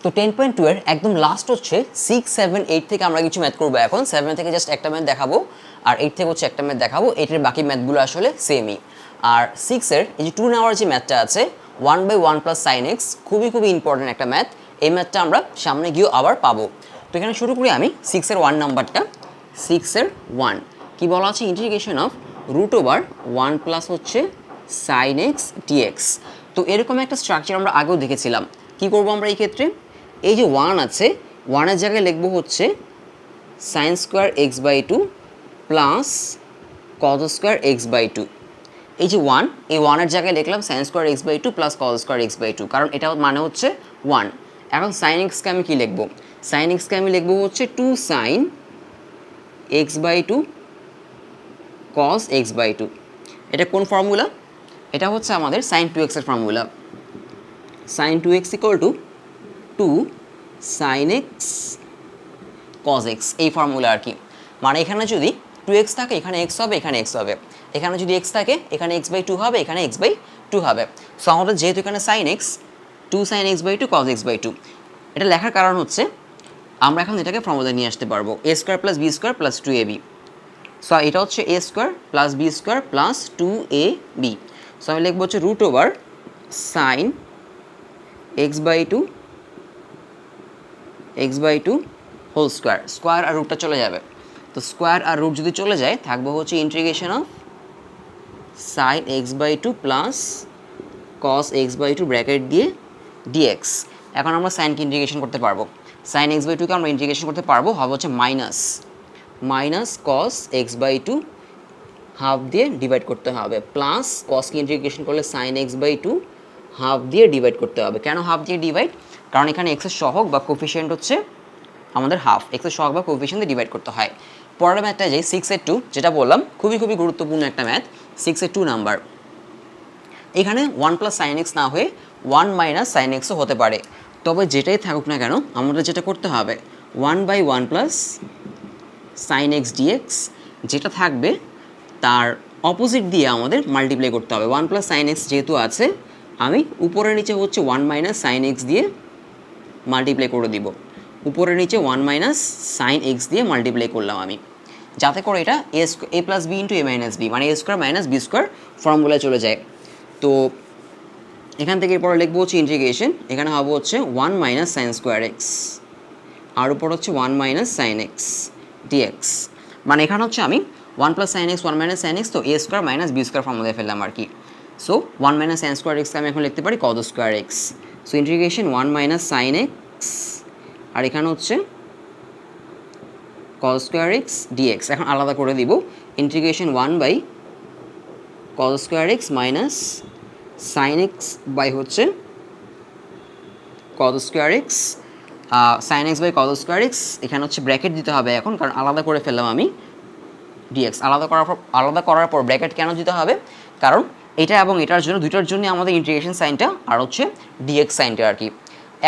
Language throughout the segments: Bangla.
তো 10.2 এর একদম লাস্ট হচ্ছে 6, 7, 8 থেকে আমরা কিছু ম্যাথ করবো এখন। 7 থেকে জাস্ট একটা ম্যাথ দেখাবো, আর 8 থেকে হচ্ছে একটা ম্যাথ দেখাবো। 8 এর বাকি ম্যাথগুলো আসলে সেমই। আর 6 এর এই যে 2 নেওয়ার যে ম্যাথটা আছে 1/1 প্লাস সাইন এক্স, খুবই ইম্পর্টেন্ট একটা ম্যাথ। এই ম্যাথটা আমরা সামনে গিয়েও আবার পাবো। তো এখানে শুরু করি আমি 6 এর 1 নাম্বারটা। 6 এর 1 কি বলা আছে, ইন্টিগ্রেশন অফ √1 প্লাস হচ্ছে সাইন এক্স ডিএক্স। তো এরকম একটা স্ট্রাকচার আমরা আগেও দেখেছিলাম। কি করব আমরা এই ক্ষেত্রে, এই যে 1 আছে 1-এর জায়গায় লিখবো হচ্ছে sine square x by 2 plus cos square x by 2। এই যে 1, এই 1-এর জায়গায় লিখলাম sine square x by 2 plus cos square x by 2, কারণ এটা মানে হচ্ছে 1। এখন সাইন এক্সকে আমি কী লিখবো, সাইন এক্সকে আমি লিখবো হচ্ছে 2 sine x by 2 cos x by 2। এটা কোন ফর্মুলা, এটা হচ্ছে আমাদের সাইন 2x এর formula. Sine 2x equal to 2 sine x cos x, এই ফর্মুলা আর কি। মানে এখানে যদি 2x থাকে এখানে x হবে, এখানে x হবে। এখানে যদি x থাকে এখানে x বাই 2 হবে, এখানে x বাই 2 হবে। সো আমাদের যেহেতু এখানে sine x 2 sine x by 2 cos x by 2, এটা লেখার কারণ হচ্ছে আমরা এখন এটাকে ফর্মুলা নিয়ে আসতে পারবো a square plus b square plus 2ab। So এটা হচ্ছে a square plus b square plus 2ab। So আমি লিখবো হচ্ছে √ওভার sine x by 2 x by 2 whole square. Square আর রুটটা চলে যাবে, তো স্কোয়ার আর রুট যদি চলে যায় থাকবো হচ্ছে integration of sine x by 2 plus cos x by 2 bracket দিয়ে ডিএক্স। এখন আমরা সাইনকে ইন্টিগ্রেশন করতে পারবো, সাইন এক্স বাই 2কে আমরা ইন্টিগ্রেশন করতে পারবো, হবে হচ্ছে minus cos x by 2 half দিয়ে ডিভাইড করতে হবে, প্লাস কসকে ইন্টিগ্রেশন করলে সাইন এক্স বাই 2 হাফ দিয়ে ডিভাইড করতে হবে। কেন হাফ দিয়ে ডিভাইড, কারণ এখানে এক্সের সহগ বা কোফিশিয়েন্ট হচ্ছে আমাদের হাফ, এক্সের সহগ বা কোফিশিয়েন্ট দিয়ে ডিভাইড করতে হয়। পরের ম্যাথটা যাই 6 এর 2, যেটা বললাম খুবই গুরুত্বপূর্ণ একটা ম্যাথ। 6 এর 2 নাম্বার, এখানে 1 প্লাস সাইন এক্স না হয়ে 1 মাইনাস সাইন এক্সও হতে পারে। তবে যেটাই থাকুক না কেন আমাদের যেটা করতে হবে 1/1 প্লাস সাইন এক্স ডিএক্স, যেটা থাকবে তার অপোজিট দিয়ে আমাদের মাল্টিপ্লাই করতে হবে। 1 প্লাস সাইন এক্স যেহেতু আছে আমি উপরে নিচে হচ্ছে 1 মাইনাস সাইন এক্স দিয়ে মাল্টিপ্লাই করে দিব, উপরে নিচে 1 মাইনাস সাইন এক্স দিয়ে মাল্টিপ্লাই করলাম আমি, যাতে করে এটা a plus b into a minus b মানে a square minus b square ফর্মুলায় চলে যায়। তো এখান থেকে এরপরে লিখবো হচ্ছে ইন্টিগ্রেশন, এখানে হবে হচ্ছে 1 মাইনাস সাইন স্কোয়ার এক্স আর উপর হচ্ছে 1 মাইনাস সাইন এক্স ডিএক্স। মানে এখানে হচ্ছে আমি 1 plus sine x 1 minus sine x, তো a square minus b square ফর্মুলায় ফেললাম আর কি। সো 1 মাইনাস সাইন স্কোয়ার এক্সকে আমি এখন লিখতে পারি cos square x. So integration 1 minus sine x আর এখানে হচ্ছে কজ স্কোয়ার এক্স ডিএক্স। এখন আলাদা করে দিব, integration 1 by cos square x minus sine x by হচ্ছে cos square x, sine x by cos square x. এখানে হচ্ছে ব্র্যাকেট দিতে হবে এখন, কারণ আলাদা করে ফেললাম আমি ডিএক্স। আলাদা করার পর ব্র্যাকেট কেন দিতে হবে, কারণ এটা এবং এটার জন্য দুইটার জন্য আমাদের ইন্টিগ্রেশন সাইনটা আর হচ্ছে ডিএক্স সাইনটা আর কি।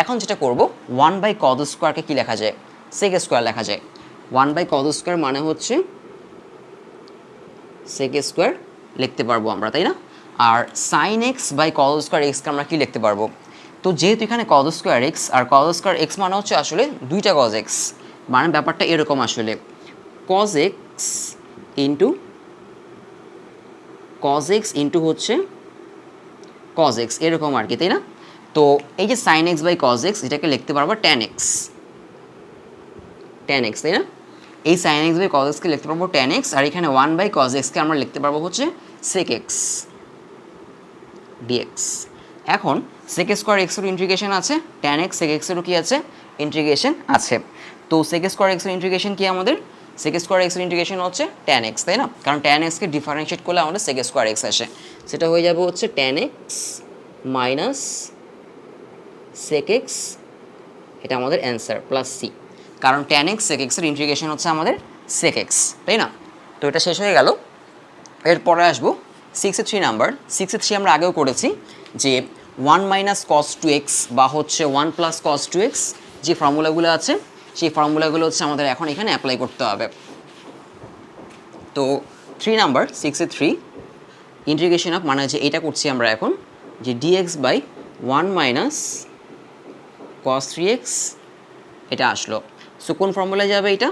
এখন যেটা করব 1 বাই কজ স্কোয়ারকে কী লেখা যায়, সেক স্কোয়ার লেখা যায়। 1 বাই কজ স্কোয়ার মানে হচ্ছে সেক স্কোয়ার লিখতে পারবো আমরা, তাই না? আর sine x by cos square এক্সকে আমরা কী লিখতে পারবো, তো যেহেতু এখানে কজ স্কোয়ার এক্স আর কজ স্কোয়ার এক্স মানে হচ্ছে আসলে দুইটা কজ এক্স, মানে ব্যাপারটা এরকম আসলে কজ এক্স ইন্টু হচ্ছে কজ এক্স এরকম আর কি, তাই না? তো এই যে sine x by cos x এটাকে লিখতে পারবো ট্যান এক্স, তাই না? এই সাইন এক্স বাই কজ এক্সকে লিখতে পারবো ট্যান এক্স, আর এখানে 1 বাই কজ এক্সকে আমরা লিখতে পারবো হচ্ছে সেক এক্স ডিএক্স। এখন সেক স্কোয়ার এক্সের ইন্টিগ্রেশন আছে, ট্যান এক্স সেক এক্সেরও কি আছে, ইন্টিগ্রেশন আছে। তো সেক স্কোয়ার এক্সের ইন্টিগ্রেশন কি আমাদের, সেক স্কোয়ার এক্সের ইন্টিগ্রেশন হচ্ছে ট্যান এক্স, তাই না? কারণ ট্যান এক্সকে ডিফারেন্সিয়েট করলে আমাদের সেক স্কোয়ার এক্স আসে, সেটা হয়ে যাবে হচ্ছে tan x minus sec x, এটা আমাদের অ্যান্সার প্লাস সি, কারণ ট্যান এক্স সেক এক্সের ইন্টিগ্রেশন হচ্ছে আমাদের সেক এক্স, তাই না? তো এটা শেষ হয়ে গেল। এরপরে আসবো 6 এর 3 নাম্বার। 6 এর 3 আমরা আগেও করেছি যে 1 মাইনাস কস 2x বা হচ্ছে 1 প্লাস কস 2x, যে ফর্মুলাগুলো আছে সেই ফর্মুলাগুলো হচ্ছে আমাদের এখন এখানে অ্যাপ্লাই করতে হবে। তো 3 নাম্বার 6 এর 3 ইন্টিগ্রেশন অফ, মানে যে এটা করছি আমরা এখন যে dx by 1 minus cos 3x এটা আসলো। সো কোন ফর্মুলায় যাবে এটা?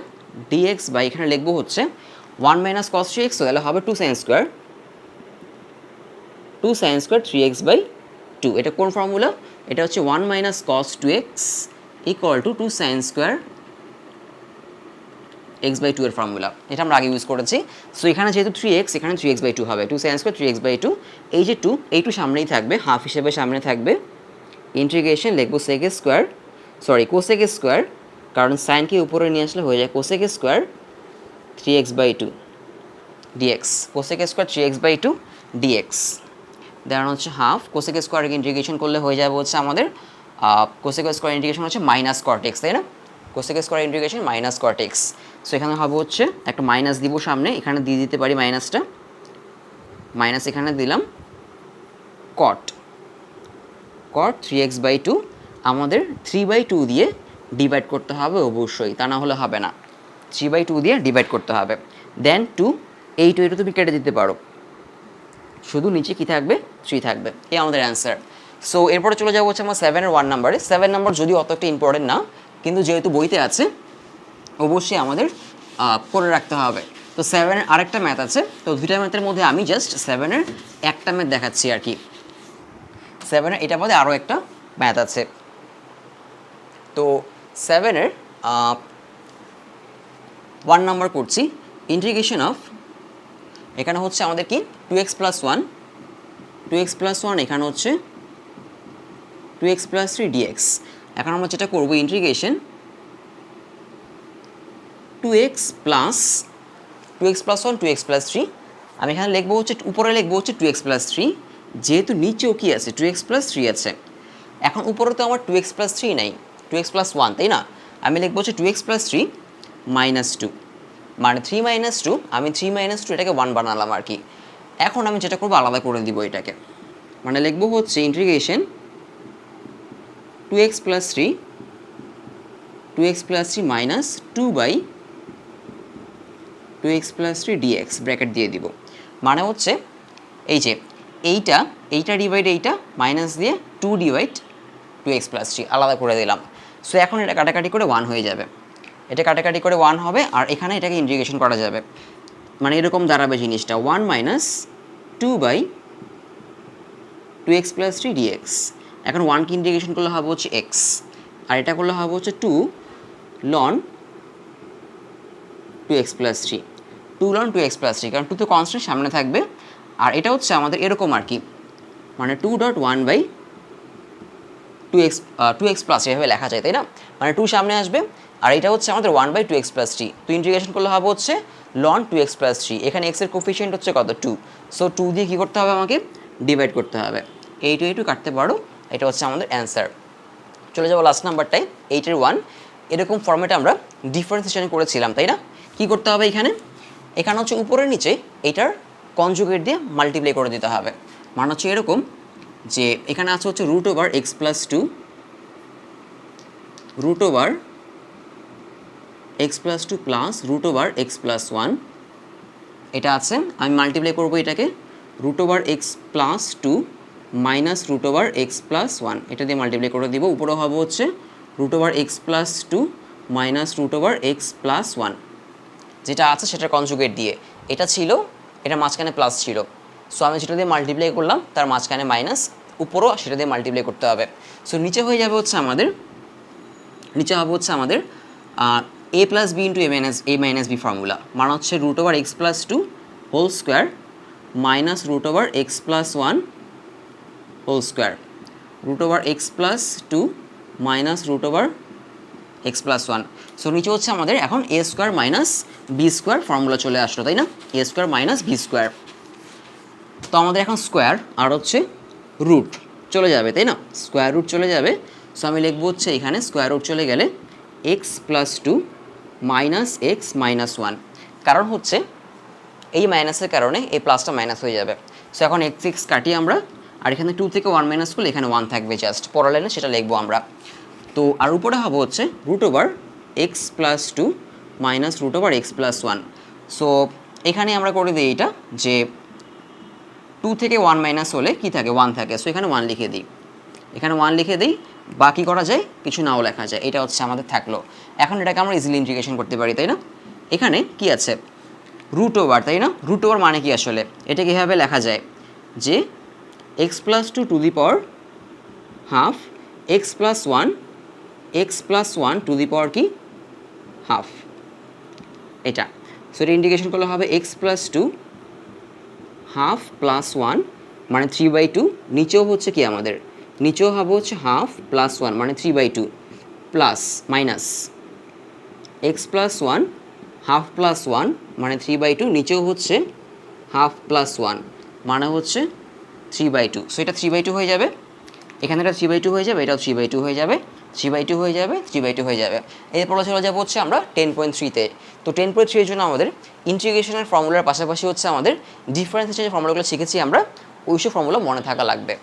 dx বাই এখানে লিখবো হচ্ছে 1 মাইনাস cos 3x, তাহলে হবে 2 sin স্কোয়ার 3x বাই 2। এটা কোন ফর্মুলা? এটা হচ্ছে 1 minus cos 2x equal to 2 sin square x by 2 এর ফর্মুলা। এটা আমরা আগে ইউজ করেছি। সো এখানে যেহেতু 3x, এখানে 3x বাই 2 হবে, 2 sin স্কোয়ার 3x বাই 2। এই যে 2, এই 2 সামনেই থাকবে, হাফ হিসেবে সামনে থাকবে। ইন্টিগ্রেশন লিখবো sec square, sorry cosec square, কারণ সাইনকে উপরে নিয়ে আসলে হয়ে যায় cosec square 3x by 2 dx, cosec square 3x by 2 dx। দেওয়ানো হচ্ছে হাফ, কোসেক স্কোয়ার ইন্টিগ্রেশন করলে হয়ে যাবে হচ্ছে আমাদের কোসেক স্কোয়ার ইন্টিগ্রেশন হচ্ছে মাইনাস কর্টেক্স, তাই না? Cosec square integration minus cortex. So এখানে হবে হচ্ছে একটা মাইনাস দিব সামনে, এখানে দিয়ে দিতে পারি মাইনাসটা, মাইনাস এখানে দিলাম কট 3x বাই 2 আমাদের 3 বাই 2 দিয়ে ডিভাইড করতে হবে অবশ্যই, তা না হলে হবে না। 3 বাই 2 দিয়ে ডিভাইড করতে হবে। দেন 2, এই 2 এটা তুমি কেটে দিতে পারো, শুধু নিচে কী থাকবে? 3 থাকবে। এই আমাদের অ্যান্সার। সো এরপরে চলে যাবো হচ্ছে আমার 7-এর 1 নাম্বারে। 7 নাম্বার যদিও অত একটা ইম্পর্টেন্ট না, কিন্তু যেহেতু বইতে আছে অবশ্যই আমাদের করে রাখতে হবে। তো 7-এর আরেকটা ম্যাথ আছে, তো দুইটা ম্যাথের মধ্যে আমি জাস্ট 7-এর একটা ম্যাথ দেখাচ্ছি আর কি। 7-এর এটা বাদে আরও একটা ম্যাথ আছে। তো 7-এর 1 নাম্বার করছি, ইন্টিগ্রেশন অফ, এখানে হচ্ছে আমাদের কি 2x প্লাস 1, এখানে হচ্ছে 2x প্লাস 3 dx। এখন আমরা যেটা করবো integration 2x plus 1 2x plus 3, আমি এখানে লিখবো হচ্ছে উপরে লিখবো হচ্ছে 2x প্লাস 3, যেহেতু নিচেও কি আছে 2x প্লাস 3 আছে। এখন উপরে তো আমার 2x প্লাস 3 নাই, 2x প্লাস 1, তাই না? আমি লিখবো হচ্ছে 2x প্লাস 3 মাইনাস 2, মানে 3 মাইনাস 2, আমি 3 মাইনাস 2 এটাকে 1 বানালাম আর কি। এখন আমি যেটা করবো আলাদা করে দিব এটাকে, মানে লিখবো হচ্ছে integration 2x plus 3 minus 2 by 2x plus 3 dx, bracket দিয়ে দিব। মানে হচ্ছে এই যে এইটা ডিভাইড এইটা মাইনাস দিয়ে 2 ডিভাইড 2x প্লাস 3 আলাদা করে দিলাম। সো এখন এটা কাটাকাটি করে 1 হয়ে যাবে, এটা কাটাকাটি করে 1 হবে, আর এখানে এটাকে ইন্টিগ্রেশন করা যাবে, মানে এরকম দাঁড়াবে জিনিসটা 1 minus 2 by 2x plus 3 dx। এখন 1কে ইন্টিগ্রেশন করলে হবে হচ্ছে x, আর এটা করলে হবে হচ্ছে 2 ln 2x plus 3, 2 ln 2x plus 3, কারণ 2 তো কনস্ট্যান্ট সামনে থাকবে। আর এটা হচ্ছে আমাদের এরকম আর কি, মানে 2.1 বাই 2x প্লাস এভাবে লেখা যায়, তাই না? মানে 2 সামনে আসবে, আর এটা হচ্ছে আমাদের 1 বাই 2x প্লাস 3, তো ইন্টিগ্রেশন করলে হবে হচ্ছে ln 2x প্লাস 3। এখানে x এর কোফিশিয়েন্ট হচ্ছে কত? 2। সো 2 দিয়ে কী করতে হবে? আমাকে ডিভাইড করতে হবে। এই টু কাটতে পারো, এটা হচ্ছে আমাদের অ্যান্সার। চলে যাবো লাস্ট নাম্বারটাই, 8-এর 1। এরকম ফর্মেটে আমরা ডিফারেন্সিয়েশন করেছিলাম, তাই না? কী করতে হবে এখানে হচ্ছে উপরের নিচে এটার কনজুগেট দিয়ে মাল্টিপ্লাই করে দিতে হবে। মানে হচ্ছে এরকম যে এখানে আছে হচ্ছে root over x plus 2, root over x plus 2 plus root over x plus 1, এটা আছে। আমি মাল্টিপ্লাই করবো এটাকে, root over x plus 2 minus root over x plus 1, এটা দিয়ে মাল্টিপ্লাই করে দিব। উপরে হবে হচ্ছে root over x plus 2 minus root over x plus 1, যেটা আছে সেটার কনজুগেট দিয়ে। এটা ছিল, এটা মাঝখানে প্লাস ছিল, সো আমি যেটা দিয়ে মাল্টিপ্লাই করলাম তার মাঝখানে মাইনাস, উপরও সেটা দিয়ে মাল্টিপ্লাই করতে হবে। সো নিচে হয়ে যাবে হচ্ছে আমাদের, নিচে হবে হচ্ছে আমাদের a plus b into a minus b formula. মানে হচ্ছে root over x plus 2 whole square minus root over x plus 1 whole square, root over x plus 2 minus root over x plus 1। So নিচে হচ্ছে আমাদের এখন a square minus b square formula চলে আসলো, তাই না? A square minus b square. তো আমাদের এখন স্কোয়ার আর হচ্ছে রুট চলে যাবে, তাই না? স্কোয়ার রুট চলে যাবে। সো আমি লিখবো হচ্ছে এখানে স্কোয়ার রুট চলে গেলে x plus 2 minus x minus 1, কারণ হচ্ছে এই মাইনাসের কারণে এই প্লাসটা মাইনাস হয়ে যাবে। সো এখন এক্স কাটিয়ে আমরা, আর এখানে 2 থেকে 1 মাইনাস করলে এখানে 1 থাকবে, জাস্ট পরের লাইনে সেটা লিখবো আমরা। তো আর উপরে হবে হচ্ছে root over x plus 2 minus root over x plus 1। So এখানে আমরা করে দিই এটা যে 2 থেকে 1 মাইনাস হলে কি থাকে? 1 থাকে। সো এখানে 1 লিখে দিই, এখানে 1 লিখে দিই। বাকি করা যায়, কিছু নাও লেখা যায়, এটা হচ্ছে আমাদের থাকলো। এখন এটাকে আমরা ইজিলি ইন্টিগ্রেশন করতে পারি, তাই না? এখানে কি আছে, রুট ওভার, তাই না? রুট ওভার মানে কি আসলে, এটা কীভাবে লেখা যায় যে x plus two to the power half x plus one to the power কি হাফ, এটা। সো এটা ইন্টিগ্রেশন করলে হবে x plus two half plus one মানে 3/2, নিচেও হচ্ছে কি আমাদের, নিচেও হবে হচ্ছে হাফ প্লাস ওয়ান মানে 3/2 plus minus x plus one half plus one মানে 3/2, নিচেও হচ্ছে হাফ প্লাস ওয়ান মানে হচ্ছে 3/2। সো এটা 3/2 হয়ে যাবে, এখানে এটা 3/2 হয়ে যাবে, এটাও 3/2 হয়ে যাবে, 3/2 হয়ে যাবে, 3/2 হয়ে যাবে। এরপর চলে যাবো হচ্ছে আমরা 10.3-তে। তো 10.3 এর জন্য আমাদের ইন্টিগ্রেশনের ফর্মুলার পাশাপাশি হচ্ছে আমাদের ডিফারেন্সিয়েশনের ফর্মুলাগুলো শিখেছি আমরা, ওইসব ফর্মুলা মনে থাকা লাগবে।